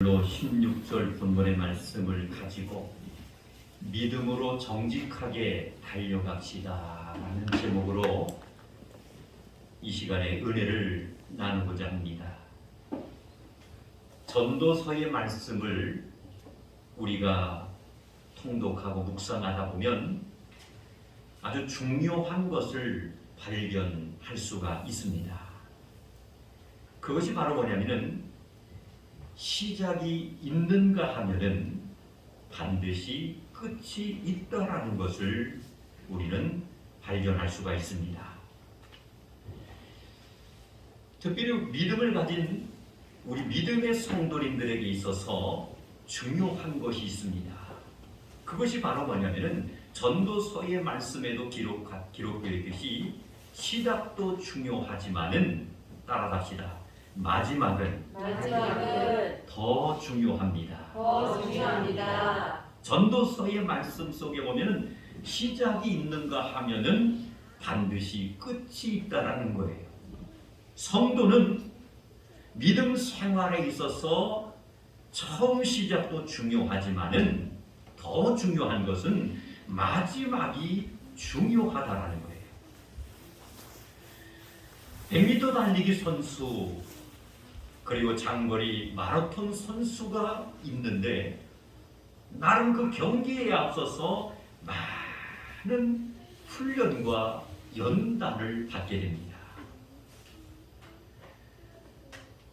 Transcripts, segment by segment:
16절 본문의 말씀을 가지고 믿음으로 정직하게 달려갑시다 라는 제목으로 이 시간에 은혜를 나누고자 합니다. 전도서의 말씀을 우리가 통독하고 묵상하다 보면 아주 중요한 것을 발견할 수가 있습니다. 그것이 바로 뭐냐면은 시작이 있는가 하면은 반드시 끝이 있다라는 것을 우리는 발견할 수가 있습니다. 특별히 믿음을 가진 우리 믿음의 성도님들에게 있어서 중요한 것이 있습니다. 그것이 바로 뭐냐면은 전도서의 말씀에도 기록되어 있듯이 시작도 중요하지만은 따라갑시다. 마지막은 더 중요합니다. 전도서의 말씀 속에 보면은 시작이 있는가 하면은 반드시 끝이 있다라는 거예요. 성도는 믿음 생활에 있어서 처음 시작도 중요하지만은 더 중요한 것은 마지막이 중요하다라는 거예요. 100m 달리기 선수 그리고 장거리 마라톤 선수가 있는데 나름 그 경기에 앞서서 많은 훈련과 연단을 받게 됩니다.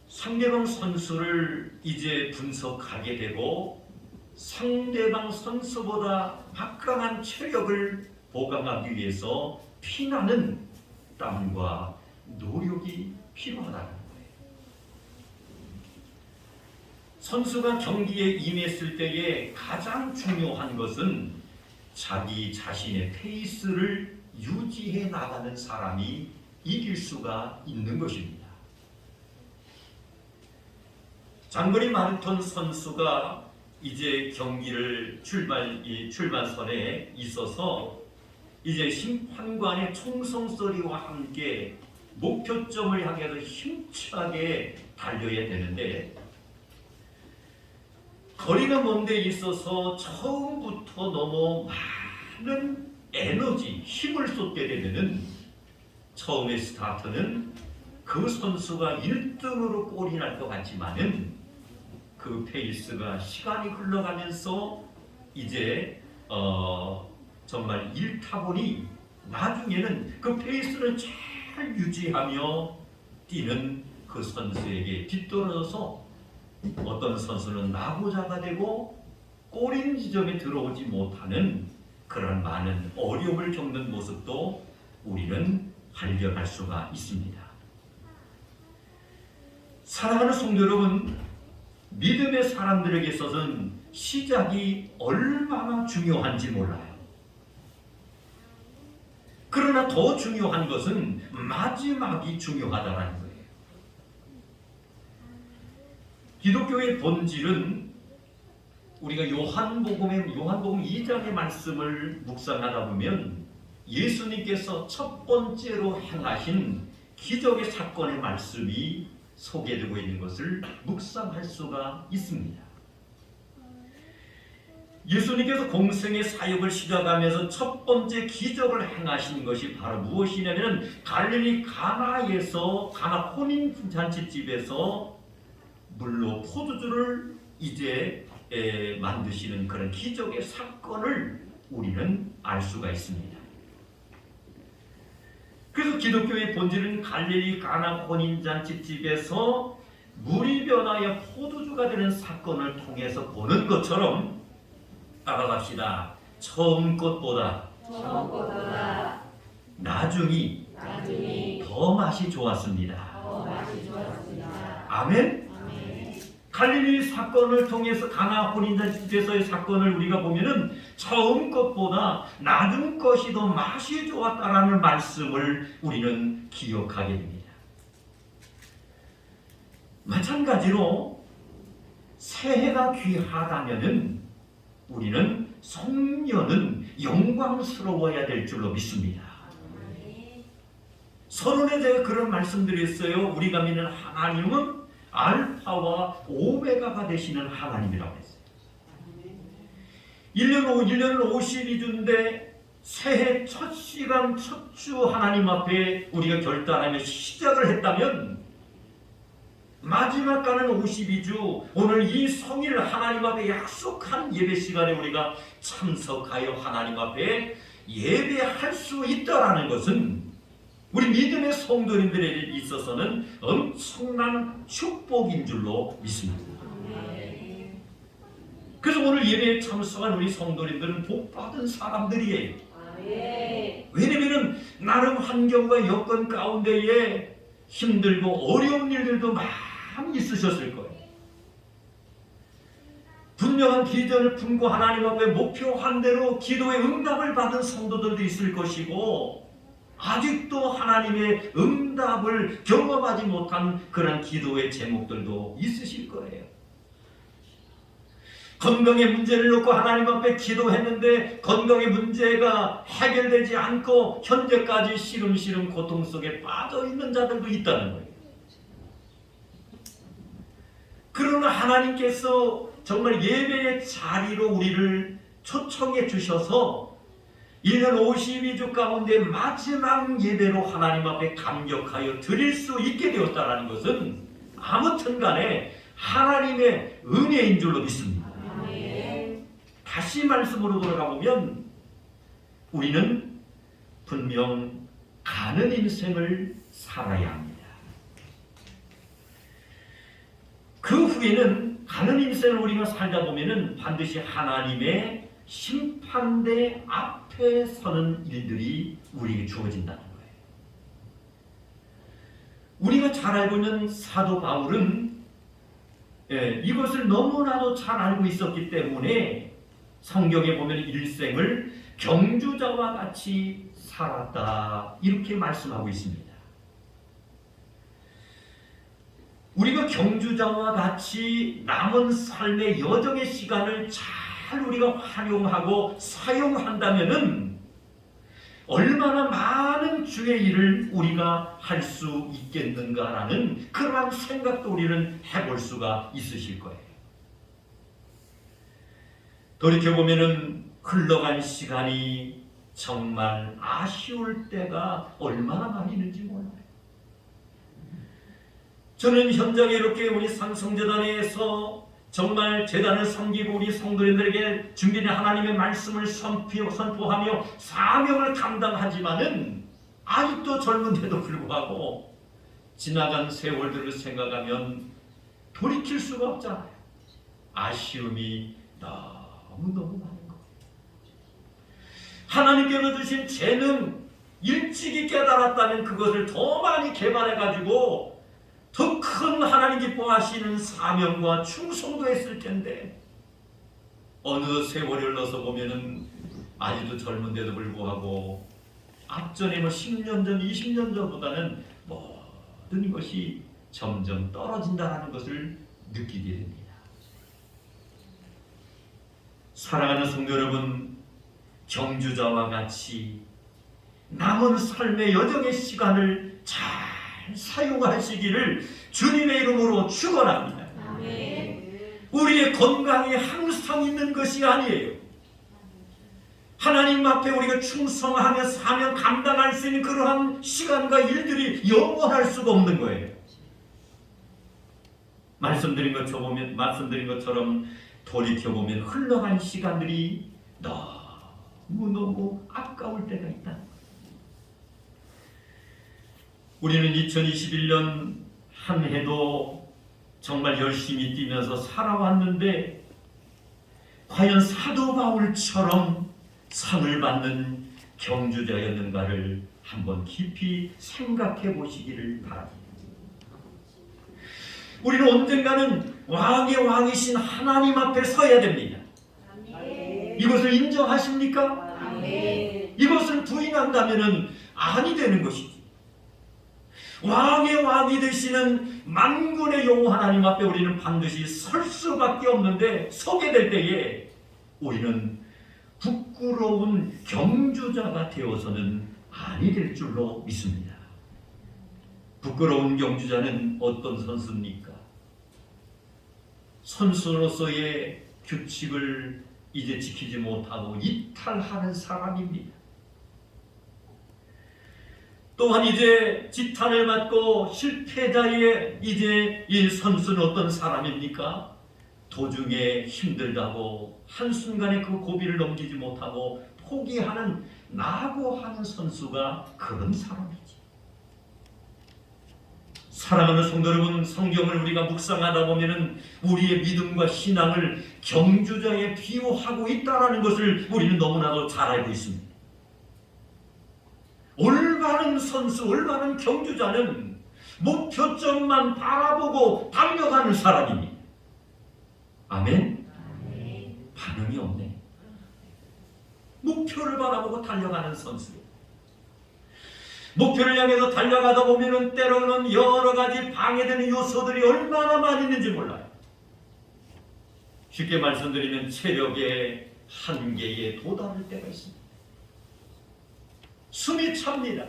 상대방 선수를 이제 분석하게 되고 상대방 선수보다 막강한 체력을 보강하기 위해서 피나는 땀과 노력이 필요하다는 거예요. 선수가 경기에 임했을 때에 가장 중요한 것은 자기 자신의 페이스를 유지해 나가는 사람이 이길 수가 있는 것입니다. 장거리 마라톤 선수가 이제 경기를 출발선에 있어서 이제 심판관의 총성 소리와 함께 목표점을 향해서 힘차게 달려야 되는데 거리가 먼 데 있어서 처음부터 너무 많은 에너지, 힘을 쏟게 되면은 처음에 스타트는 그 선수가 1등으로 꼴이 날 것 같지만은 그 페이스가 시간이 흘러가면서 이제 정말 잃다 보니 나중에는 그 페이스를 잘 유지하며 뛰는 그 선수에게 뒤떨어져서 어떤 선수는 낙오자가 되고 꼬린 지점에 들어오지 못하는 그런 많은 어려움을 겪는 모습도 우리는 발견할 수가 있습니다. 사랑하는 성도 여러분, 믿음의 사람들에게 있어서는 시작이 얼마나 중요한지 몰라요. 그러나 더 중요한 것은 마지막이 중요하다는 거예요. 기독교의 본질은 우리가 요한복음 2장의 말씀을 묵상하다 보면 예수님께서 첫 번째로 행하신 기적의 사건의 말씀이 소개되고 있는 것을 묵상할 수가 있습니다. 예수님께서 공생의 사역을 시작하면서 첫 번째 기적을 행하신 것이 바로 무엇이냐면 갈릴리 가나에서 가나 혼인잔치집에서 물로 포도주를 이제 만드시는 그런 기적의 사건을 우리는 알 수가 있습니다. 그래서 기독교의 본질은 갈릴리 가나 혼인잔치집에서 물이 변하여 포도주가 되는 사건을 통해서 보는 것처럼 따라갑시다. 처음 것보다 나중이 더 맛이 좋았습니다. 아멘? 갈릴리 사건을 통해서 가나 혼인잔치집에서의 사건을 우리가 보면은 처음 것보다 나중 것이 더 맛이 좋았다라는 말씀을 우리는 기억하게 됩니다. 마찬가지로 새해가 귀하다면은 우리는 송년은 영광스러워야 될 줄로 믿습니다. 서론에 제가 그런 말씀드렸어요. 우리가 믿는 하나님은 알파와 오메가가 되시는 하나님이라고 했어요. 1년은 52주인데 새해 첫 시간 첫 주 하나님 앞에 우리가 결단하며 시작을 했다면 마지막 가는 52주 오늘 이 성일 하나님 앞에 약속한 예배 시간에 우리가 참석하여 하나님 앞에 예배할 수 있다라는 것은 우리 믿음의 성도님들에 있어서는 엄청난 축복인 줄로 믿습니다. 그래서 오늘 예배에 참석한 우리 성도님들은 복받은 사람들이에요. 왜냐하면 나름 환경과 여건 가운데에 힘들고 어려운 일들도 많이 있으셨을 거예요. 분명한 비전을 품고 하나님 앞에 목표한 대로 기도의 응답을 받은 성도들도 있을 것이고 아직도 하나님의 응답을 경험하지 못한 그런 기도의 제목들도 있으실 거예요. 건강의 문제를 놓고 하나님 앞에 기도했는데 건강의 문제가 해결되지 않고 현재까지 시름시름 고통 속에 빠져있는 자들도 있다는 거예요. 그러나 하나님께서 정말 예배의 자리로 우리를 초청해 주셔서 1년 52주 가운데 마지막 예배로 하나님 앞에 감격하여 드릴 수 있게 되었다는 것은 아무튼 간에 하나님의 은혜인 줄로 믿습니다. 다시 말씀으로 돌아가 보면 우리는 분명 가는 인생을 살아야 합니다. 그 후에는 가는 인생을 우리가 살다 보면은 반드시 하나님의 심판대 앞에 서는 일들이 우리에게 주어진다는 거예요. 우리가 잘 알고 있는 사도 바울은 이것을 너무나도 잘 알고 있었기 때문에 성경에 보면 일생을 경주자와 같이 살았다 이렇게 말씀하고 있습니다. 우리가 경주자와 같이 남은 삶의 여정의 시간을 잘 우리가 활용하고 사용한다면은 얼마나 많은 주의 일을 우리가 할 수 있겠는가라는 그러한 생각도 우리는 해볼 수가 있으실 거예요. 돌이켜보면은 흘러간 시간이 정말 아쉬울 때가 얼마나 많이 있는지 몰라요. 저는 현장에 이렇게 우리 상성재단에서 정말 재단을 섬기고 우리 성도님들에게 준비된 하나님의 말씀을 선포하며 사명을 감당하지만은 아직도 젊은데도 불구하고 지나간 세월들을 생각하면 돌이킬 수가 없잖아요. 아쉬움이 너무너무 많은 거예요. 하나님께서 주신 재능 일찍이 깨달았다면 그것을 더 많이 개발해가지고 더 큰 하나님 기뻐하시는 사명과 충성도 했을 텐데 어느 세월이 흘러서 보면은 아직도 젊은데도 불구하고 앞전에 10년 전, 20년 전보다는 모든 것이 점점 떨어진다는 것을 느끼게 됩니다. 사랑하는 성도 여러분, 경주자와 같이 남은 삶의 여정의 시간을 잘 사용하시기를 주님의 이름으로 축원합니다. 우리의 건강이 항상 있는 것이 아니에요. 하나님 앞에 우리가 충성하며 사명 감당할 수 있는 그러한 시간과 일들이 영원할 수가 없는 거예요. 말씀드린 것처럼 돌이켜보면 흘러간 시간들이 너무너무 아까울 때가 있다. 우리는 2021년 한 해도 정말 열심히 뛰면서 살아왔는데 과연 사도 바울처럼 상을 받는 경주자였는가를 한번 깊이 생각해 보시기를 바랍니다. 우리는 언젠가는 왕의 왕이신 하나님 앞에 서야 됩니다. 이것을 인정하십니까? 이것을 부인한다면 아니 되는 것이죠. 왕의 왕이 되시는 만군의 여호와 하나님 앞에 우리는 반드시 설 수밖에 없는데 서게 될 때에 우리는 부끄러운 경주자가 되어서는 아니 될 줄로 믿습니다. 부끄러운 경주자는 어떤 선수입니까? 선수로서의 규칙을 이제 지키지 못하고 이탈하는 사람입니다. 또한 이제 지탄을 받고 실패자의 이제 이 선수는 어떤 사람입니까? 도중에 힘들다고 한순간에 그 고비를 넘기지 못하고 포기하는 낙오하는 선수가 그런 사람이지. 사랑하는 성도 여러분, 성경을 우리가 묵상하다 보면은 우리의 믿음과 신앙을 경주자에 비유하고 있다는 것을 우리는 너무나도 잘 알고 있습니다. 올바른 선수, 올바른 경주자는 목표점만 바라보고 달려가는 사람입니다. 아멘? 반응이 없네. 목표를 바라보고 달려가는 선수. 목표를 향해서 달려가다 보면은 때로는 여러 가지 방해되는 요소들이 얼마나 많이 있는지 몰라요. 쉽게 말씀드리면 체력의 한계에 도달할 때가 있습니다. 숨이 찹니다.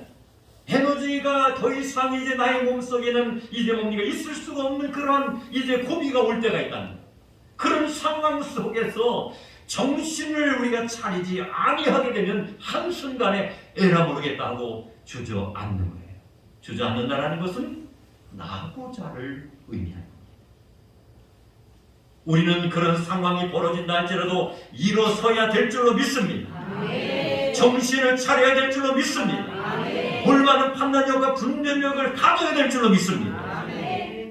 에너지가 더 이상 이제 나의 몸속에는 이제 뭡니까 있을 수가 없는 그런 이제 고비가 올 때가 있다는 거예요. 그런 상황 속에서 정신을 우리가 차리지 아니하게 되면 한순간에 에라 모르겠다 하고 주저앉는 거예요. 주저앉는다는 것은 낙오자를 의미합니다. 우리는 그런 상황이 벌어진다 할지라도 일어서야 될 줄로 믿습니다. 정신을 차려야 될 줄로 믿습니다. 올바른 판단력과 분별력을 가져야 될 줄로 믿습니다.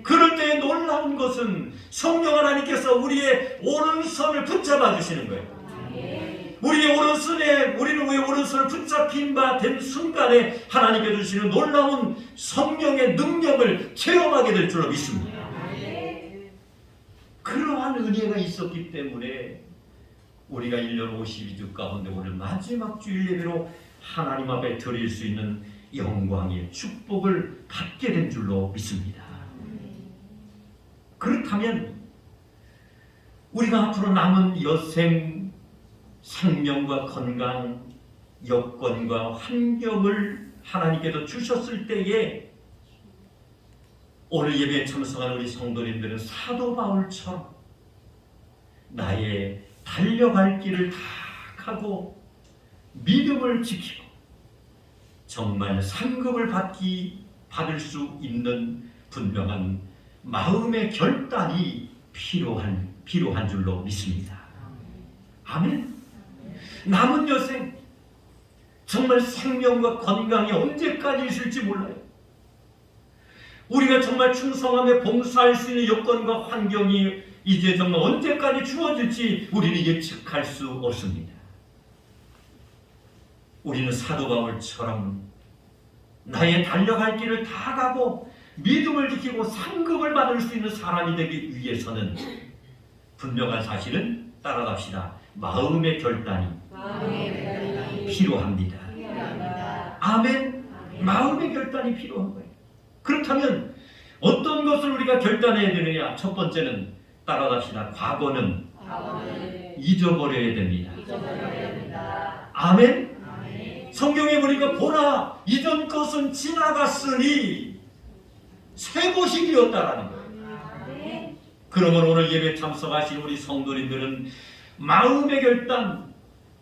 그럴 때에 놀라운 것은 성령 하나님께서 우리의 오른손을 붙잡아 주시는 거예요. 우리의 오른손에 우리는 우리의 오른손을 붙잡힌 바 된 순간에 하나님께 주시는 놀라운 성령의 능력을 체험하게 될 줄로 믿습니다. 그러한 은혜가 있었기 때문에 우리가 1년 52주 가운데 오늘 마지막 주일 예배로 하나님 앞에 드릴 수 있는 영광의 축복을 받게 된 줄로 믿습니다. 그렇다면 우리가 앞으로 남은 여생 생명과 건강, 여건과 환경을 하나님께서 주셨을 때에 오늘 예배에 참석한 우리 성도님들은 사도 바울처럼 나의 달려갈 길을 다 가고 믿음을 지키고 정말 상급을 받을 수 있는 분명한 마음의 결단이 필요한 줄로 믿습니다. 아멘. 남은 여생 정말 생명과 건강이 언제까지 있을지 몰라요. 우리가 정말 충성하며 봉사할 수 있는 여건과 환경이 이제 정말 언제까지 주어질지 우리는 예측할 수 없습니다. 우리는 사도 바울처럼 나의 달려갈 길을 다 가고 믿음을 지키고 상급을 받을 수 있는 사람이 되기 위해서는 분명한 사실은 따라갑시다. 마음의 결단이 필요합니다. 아멘. 마음의 결단이 필요한 거예요. 그렇다면 어떤 것을 우리가 결단해야 되느냐? 첫 번째는 따라갑시다. 과거는 잊어버려야 됩니다. 아멘. 성경에 보니까 보라 이전 것은 지나갔으니 새 것이 되었다라는 거예요. 그러면 오늘 예배 참석하신 우리 성도님들은 마음의 결단,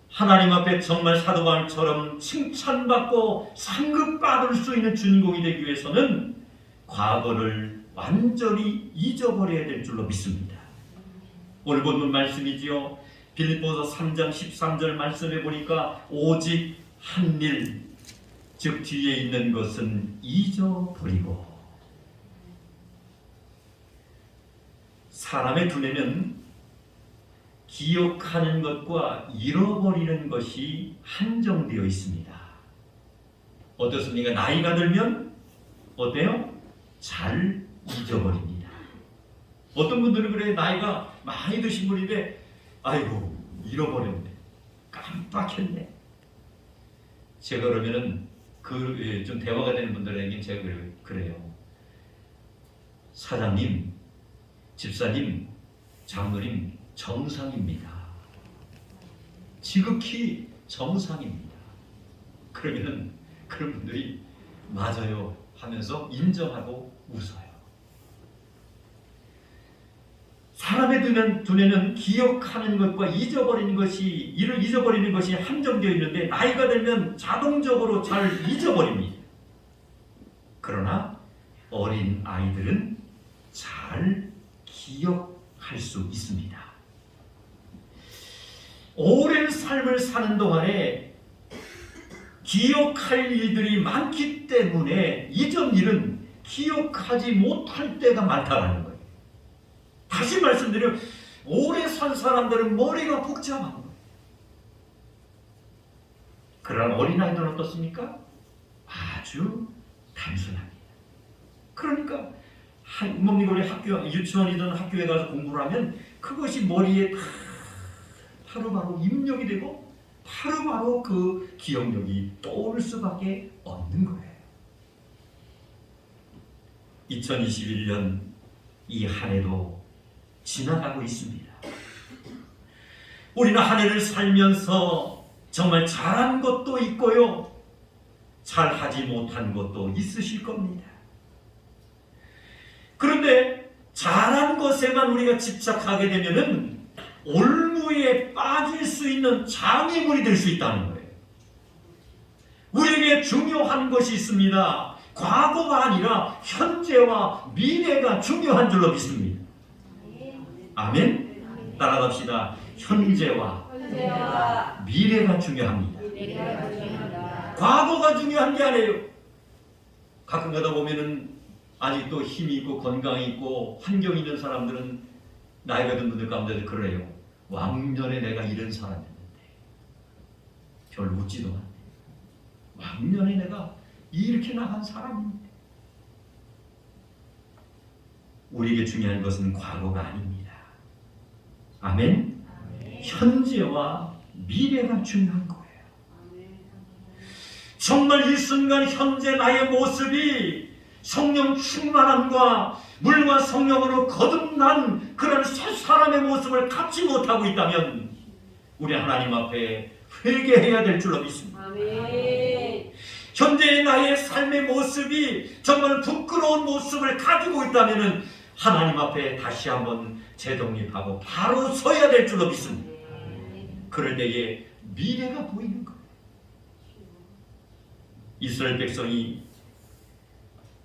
하나님 앞에 정말 사도 바울처럼 칭찬받고 상급받을 수 있는 주인공이 되기 위해서는 과거를 완전히 잊어버려야 될 줄로 믿습니다. 오늘 본문 말씀이지요. 빌립보서 3장 13절 말씀해 보니까 오직 한 일, 즉 뒤에 있는 것은 잊어버리고. 사람의 두뇌는 기억하는 것과 잃어버리는 것이 한정되어 있습니다. 어떻습니까? 나이가 들면 어때요? 잘 잊어버립니다. 어떤 분들은 그래, 나이가 많이 드신 분인데 아이고 잃어버렸네, 깜빡했네. 제가 그러면은 좀 대화가 되는 분들에게 제가 그래요. 사장님, 집사님, 장로님 정상입니다. 지극히 정상입니다. 그러면은 그런 분들이 맞아요 하면서 인정하고 웃어요. 사람의 두뇌는 기억하는 것과 이를 잊어버리는 것이 한정되어 있는데 나이가 들면 자동적으로 잘 잊어버립니다. 그러나 어린 아이들은 잘 기억할 수 있습니다. 오랜 삶을 사는 동안에 기억할 일들이 많기 때문에 이전 일은 기억하지 못할 때가 많다는 거예요. 다시 말씀드리면 오래 산 사람들은 머리가 복잡한 거예요. 그러나 어린아이들은 어떻습니까? 아주 단순합니다. 그러니까 우리 유치원이든 학교에 가서 공부를 하면 그것이 머리에 다 바로바로 입력이 되고 바로바로 그 기억력이 떠오를 수밖에 없는 거예요. 2021년 이 한 해도 지나가고 있습니다. 우리는 한 해를 살면서 정말 잘한 것도 있고요, 잘하지 못한 것도 있으실 겁니다. 그런데 잘한 것에만 우리가 집착하게 되면은 올무에 빠질 수 있는 장애물이 될 수 있다는 거예요. 우리에게 중요한 것이 있습니다. 과거가 아니라 현재와 미래가 중요한 줄로 믿습니다. 아멘? 따라갑시다. 현재와 미래가 중요합니다. 과거가 중요한 게 아니에요. 가끔 가다 보면은 아직도 힘이 있고 건강이 있고 환경이 있는 사람들은 나이가 든 분들 가운데도 그래요. 왕년에 내가 이런 사람이었는데 별 묻지도 않네. 왕년에 내가 이렇게 나간 사람인데. 우리에게 중요한 것은 과거가 아닙니다. 아멘? 현재와 미래가 중요한 거예요. 정말 이 순간 현재 나의 모습이 성령 충만함과 물과 성령으로 거듭난 그런 새 사람의 모습을 갖지 못하고 있다면 우리 하나님 앞에 회개해야 될 줄로 믿습니다. 아멘. 현재의 나의 삶의 모습이 정말 부끄러운 모습을 가지고 있다면 하나님 앞에 다시 한번 재독립하고 바로 서야 될 줄로 믿습니다. 그럴 때에 미래가 보이는 거예요. 이스라엘 백성이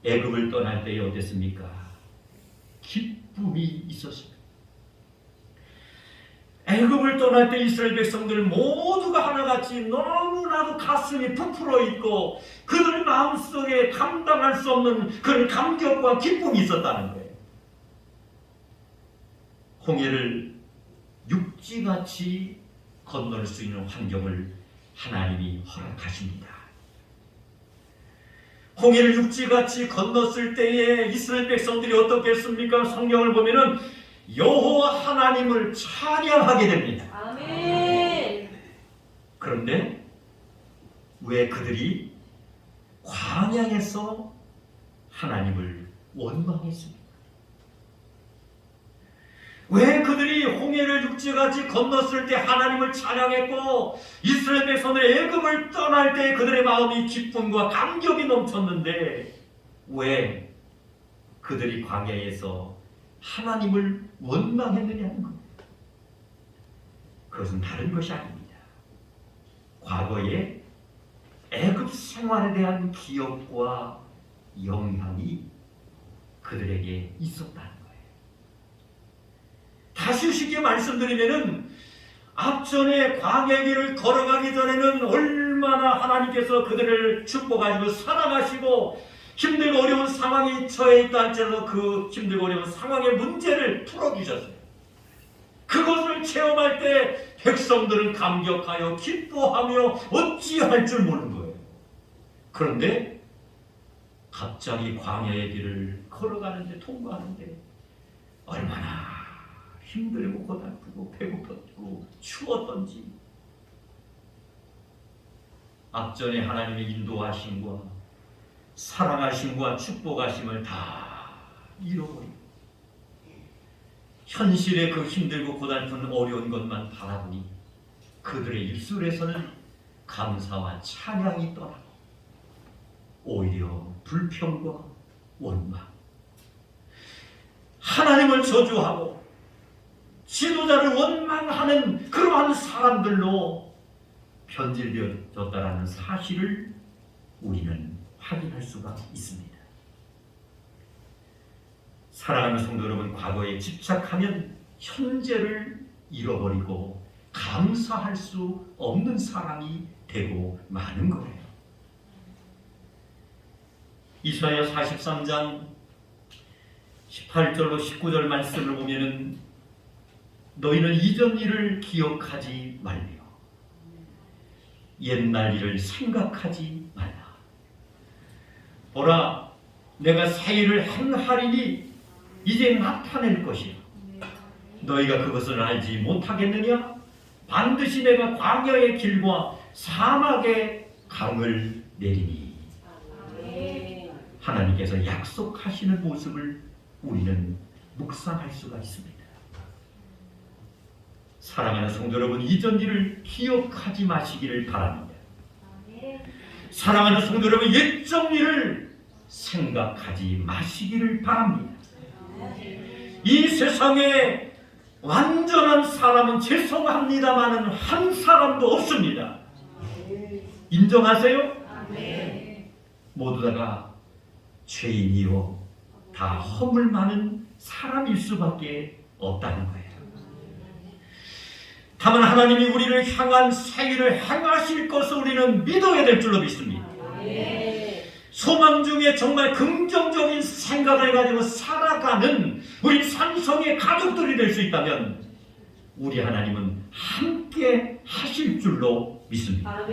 애굽을 떠날 때에 어땠습니까? 기쁨이 있었습니다. 애굽을 떠날 때 이스라엘 백성들 모두가 하나같이 너무나도 가슴이 부풀어 있고 그들 마음속에 감당할 수 없는 그런 감격과 기쁨이 있었다는 거예요. 홍해를 육지같이 건널 수 있는 환경을 하나님이 허락하십니다. 홍해를 육지같이 건넜을 때에 이스라엘 백성들이 어떻게 했습니까? 성경을 보면은 여호와 하나님을 찬양하게 됩니다. 아멘. 그런데 왜 그들이 광야에서 하나님을 원망했습니까? 왜 그들이 홍해를 육지같이 건넜을 때 하나님을 찬양했고 이스라엘 백성들이 애굽을 떠날 때 그들의 마음이 기쁨과 감격이 넘쳤는데 왜 그들이 광야에서 하나님을 원망했느냐는 겁니다. 그것은 다른 것이 아닙니다. 과거에 애굽 생활에 대한 기억과 영향이 그들에게 있었다는 거예요. 다시 쉽게 말씀드리면은 앞전에 광야 길을 걸어가기 전에는 얼마나 하나님께서 그들을 축복하시고 사랑하시고 힘들고 어려운 상황에 처해 있다 할지라도 그 힘들고 어려운 상황의 문제를 풀어주셨어요. 그것을 체험할 때 백성들은 감격하여 기뻐하며 어찌할 줄 모르는 거예요. 그런데 갑자기 광야의 길을 걸어가는데 통과하는데 얼마나 힘들고 고달프고 배고팠고 추웠던지 앞전에 하나님의 인도하심과 사랑하심과 축복하심을 다 잃어버리고 현실의 그 힘들고 고달픈 어려운 것만 바라보니 그들의 입술에서는 감사와 찬양이 떠나고 오히려 불평과 원망, 하나님을 저주하고 지도자를 원망하는 그러한 사람들로 변질되어졌다라는 사실을 우리는 확인할 수가 있습니다. 사랑하는 성도 여러분, 과거에 집착하면 현재를 잃어버리고 감사할 수 없는 사람이 되고 마는 거예요. 이사야 43장 18절로 19절 말씀을 보면은 너희는 이전 일을 기억하지 말며 옛날 일을 생각하지 말라. 보라, 내가 새 일을 행하리니 이제 나타낼 것이라. 너희가 그것을 알지 못하겠느냐? 반드시 내가 광야의 길과 사막의 강을 내리니. 하나님께서 약속하시는 모습을 우리는 묵상할 수가 있습니다. 사랑하는 성도 여러분, 이전 일을 기억하지 마시기를 바랍니다. 사랑하는 성도 여러분, 옛적 일을 생각하지 마시기를 바랍니다. 이 세상에 완전한 사람은 죄송합니다마는 한 사람도 없습니다. 인정하세요? 모두 다가 죄인이요 다 허물 많은 사람일 수밖에 없다는 거예요. 다만 하나님이 우리를 향한 새 일을 행하실 것을 우리는 믿어야 될 줄로 믿습니다. 소망 중에 정말 긍정적인 생각을 가지고 살아가는 우리 산성의 가족들이 될 수 있다면 우리 하나님은 함께 하실 줄로 믿습니다.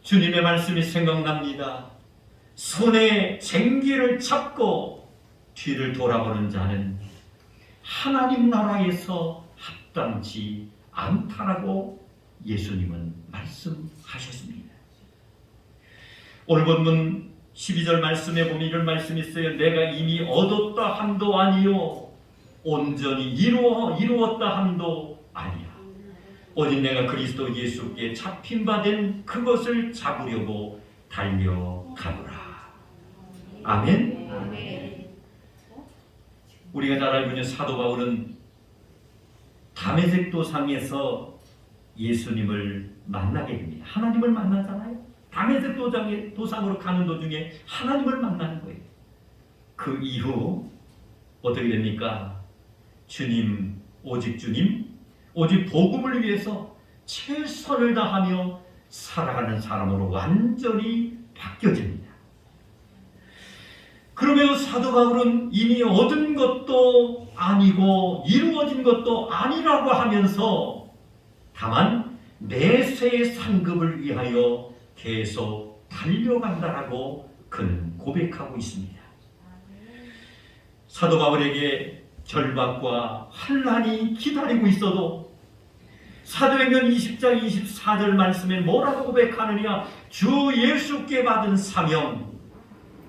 주님의 말씀이 생각납니다. 손에 쟁기를 잡고 뒤를 돌아보는 자는 하나님 나라에서 합당치 않다라고 예수님은 말씀하셨습니다. 오늘 본문 12절 말씀에 보면 이런 말씀이 있어요. 내가 이미 얻었다 함도 아니요 온전히 이루었다 함도 아니야. 오직 내가 그리스도 예수께 잡힌 바 된 그것을 잡으려고 달려가노라. 아멘. 우리가 잘 알고 있는 사도 바울은 다메섹 도상에서 예수님을 만나게 됩니다. 하나님을 만나잖아요. 다메섹 도상으로 가는 도중에 하나님을 만나는 거예요. 그 이후 어떻게 됩니까? 주님, 오직 복음을 위해서 최선을 다하며 살아가는 사람으로 완전히 바뀌어집니다. 그러면 사도 바울은 이미 얻은 것도 아니고 이루어진 것도 아니라고 하면서 다만 내세의 상급을 위하여 계속 달려간다라고 그는 고백하고 있습니다. 사도 바울에게 결박과 환난이 기다리고 있어도 사도행전 20장 24절 말씀에 뭐라고 고백하느냐? 주 예수께 받은 사명,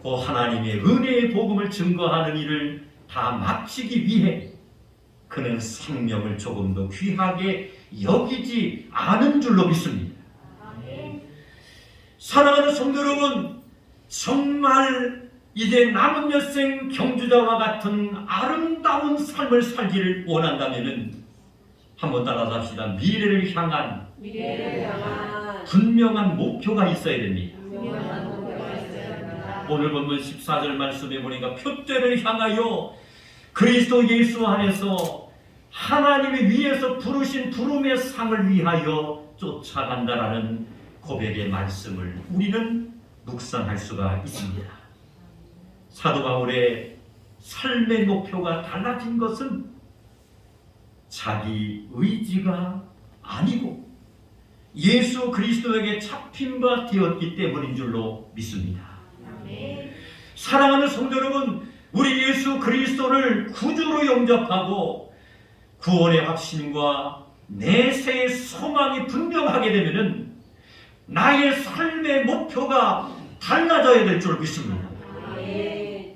그 하나님의 은혜의 복음을 증거하는 일을 다 마치기 위해 그는 생명을 조금 더 귀하게 여기지 않은 줄로 믿습니다. 사랑하는 성도 여러분, 정말 이제 남은 여생 경주자와 같은 아름다운 삶을 살기를 원한다면 한번 따라서 합시다. 미래를 향한 분명한 목표가 있어야 됩니다. 오늘 본문 14절 말씀에 보니까 표대를 향하여 그리스도 예수 안에서 하나님이 위에서 부르신 부름의 상을 위하여 쫓아간다라는 고백의 말씀을 우리는 묵상할 수가 있습니다. 사도 바울의 삶의 목표가 달라진 것은 자기 의지가 아니고 예수 그리스도에게 잡힌 바 되었기 때문인 줄로 믿습니다. 사랑하는 성도 여러분, 우리 예수 그리스도를 구주로 영접하고 구원의 확신과 내세의 소망이 분명하게 되면은 나의 삶의 목표가 달라져야 될 줄 믿습니다.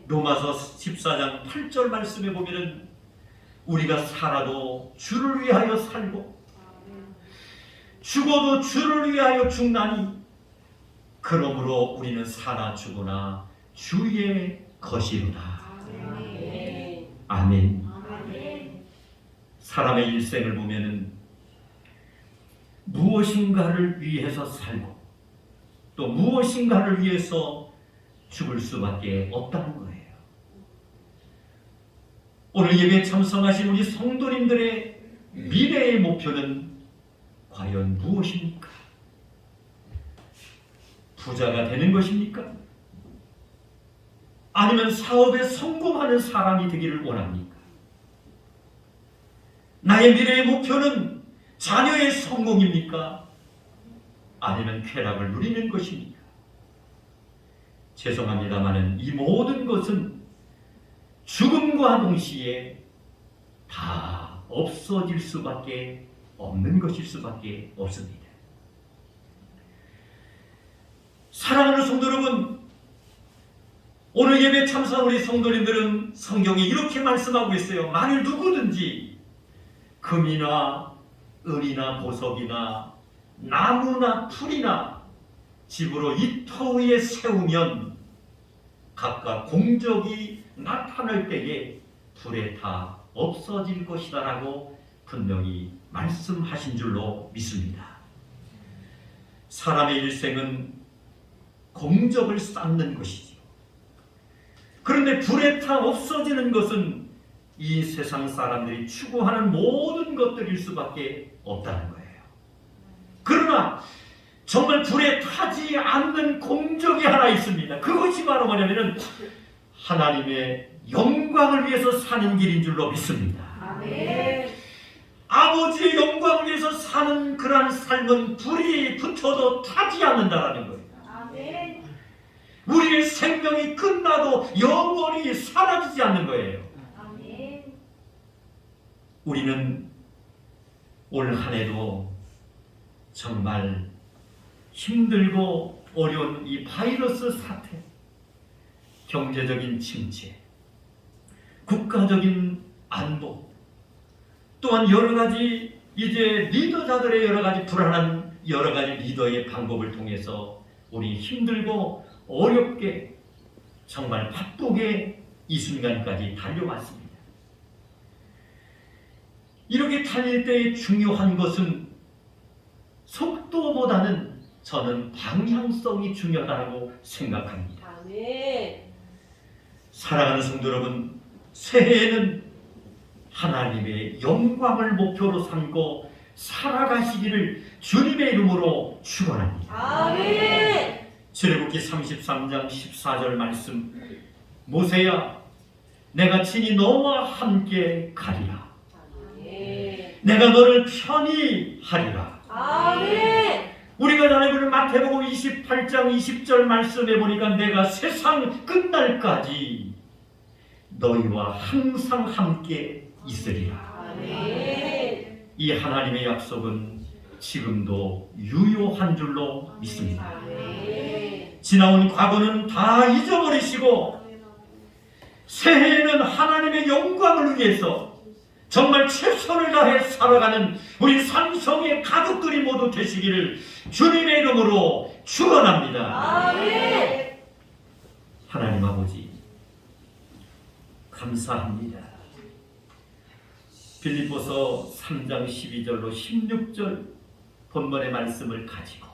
로마서 14장 8절 말씀에 보면은 우리가 살아도 주를 위하여 살고 죽어도 주를 위하여 죽나니 그러므로 우리는 살아 죽으나 주의 것이로다. 아멘. 사람의 일생을 보면은 무엇인가를 위해서 살고 또 무엇인가를 위해서 죽을 수밖에 없다는 거예요. 오늘 예배에 참석하신 우리 성도님들의 미래의 목표는 과연 무엇입니까? 부자가 되는 것입니까? 아니면 사업에 성공하는 사람이 되기를 원합니까? 나의 미래의 목표는 자녀의 성공입니까? 아니면 쾌락을 누리는 것입니까? 죄송합니다마는 이 모든 것은 죽음과 동시에 다 없어질 수밖에 없는 것일 수밖에 없습니다. 사랑하는 성도 여러분, 오늘 예배 참석한 우리 성도님들은 성경에 이렇게 말씀하고 있어요. 만일 누구든지 금이나 은이나 보석이나 나무나 풀이나 집으로 이 터 위에 세우면 각각 공적이 나타날 때에 불에 다 없어질 것이다 라고 분명히 말씀하신 줄로 믿습니다. 사람의 일생은 공적을 쌓는 것이죠. 그런데 불에 타 없어지는 것은 이 세상 사람들이 추구하는 모든 것들일 수밖에 없다는 거예요. 그러나 정말 불에 타지 않는 공적이 하나 있습니다. 그것이 바로 뭐냐면은 하나님의 영광을 위해서 사는 길인 줄로 믿습니다. 아멘. 아버지의 영광을 위해서 사는 그러한 삶은 불이 붙어도 타지 않는다라는 거예요. 아멘. 우리의 생명이 끝나도 영원히 사라지지 않는 거예요. 아멘. 우리는 올 한 해도 정말 힘들고 어려운 이 바이러스 사태, 경제적인 침체, 국가적인 안보, 또한 여러 가지 이제 리더자들의 여러 가지 불안한 여러 가지 리더의 방법을 통해서 우리 힘들고 어렵게 정말 바쁘게 이 순간까지 달려왔습니다. 이렇게 달릴 때 중요한 것은 속도보다는 저는 방향성이 중요하다고 생각합니다. 아멘. 사랑하는 성도 여러분, 새해에는 하나님의 영광을 목표로 삼고 살아가시기를 주님의 이름으로 축원합니다. 아멘. 출애굽기 33장 14절 말씀, 모세야 내가 친히 너와 함께 가리라. 아멘. 내가 너를 편히 하리라. 아멘. 우리가 전에 마태복음 28장 20절 말씀해 보니까 내가 세상 끝날까지 너희와 항상 함께 있으리라. 아멘. 이 하나님의 약속은 지금도 유효한 줄로 믿습니다. 아멘. 지나온 과거는 다 잊어버리시고 새해에는 하나님의 영광을 위해서 정말 최선을 다해 살아가는 우리 삼성의 가족들이 모두 되시기를 주님의 이름으로 축원합니다. 아멘. 하나님 아버지 감사합니다. 빌립보서 3장 12절로 16절 본문의 말씀을 가지고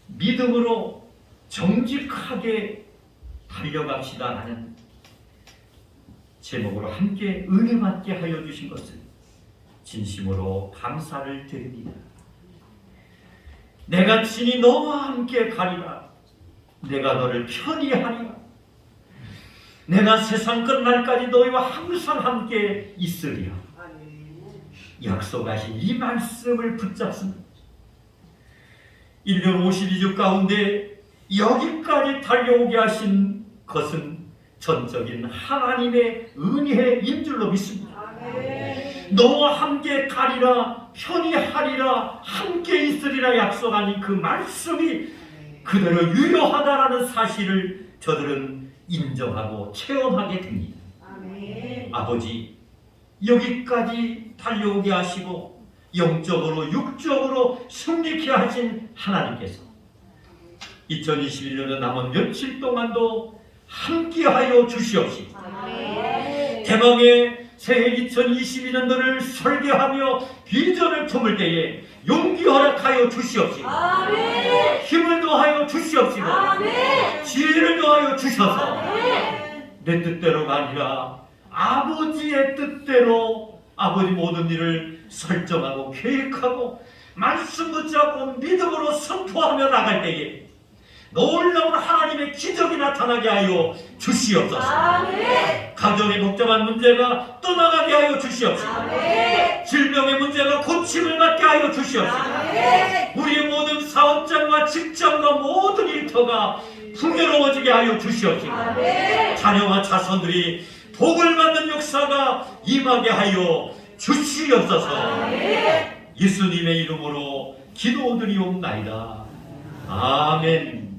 믿음으로 정직하게 달려갑시다라는 제목으로 함께 은혜 받게 하여 주신 것을 진심으로 감사를 드립니다. 내가 친히 너와 함께 가리라. 내가 너를 편히 하리라. 내가 세상 끝날까지 너희와 항상 함께 있으리라. 약속하신 이 말씀을 붙잡습니다. 1년 52주 가운데 여기까지 달려오게 하신 것은 전적인 하나님의 은혜인 줄로 믿습니다. 아멘. 너와 함께 가리라, 편히 하리라, 함께 있으리라 약속하니 그 말씀이 그대로 유효하다라는 사실을 저들은 인정하고 체험하게 됩니다. 아멘. 아버지, 여기까지 달려오게 하시고 영적으로 육적으로 승리케 하신 하나님께서 2021년의 남은 며칠 동안도 함께하여 주시옵시고 아멘. 대망의 새해 2022년도를 설계하며 비전을 품을 때에 용기 허락하여 주시옵시고 아멘. 힘을 더하여 주시옵시고 아멘. 지혜를 더하여 주셔서 아멘. 내 뜻대로가 아니라 아버지의 뜻대로 아버지 모든 일을 설정하고 계획하고 말씀 붙잡고 믿음으로 선포하며 나갈 때에 놀라운 하나님의 기적이 나타나게 하여 주시옵소서. 아멘. 가정의 복잡한 문제가 떠나가게 하여 주시옵소서. 아멘. 질병의 문제가 고침을 받게 하여 주시옵소서. 아멘. 우리의 모든 사업장과 직장과 모든 일터가 풍요로워지게 하여 주시옵소서. 아멘. 자녀와 자손들이 복을 받는 역사가 임하게 하여 주시옵소서. 아멘. 예수님의 이름으로 기도드리옵나이다. 아멘.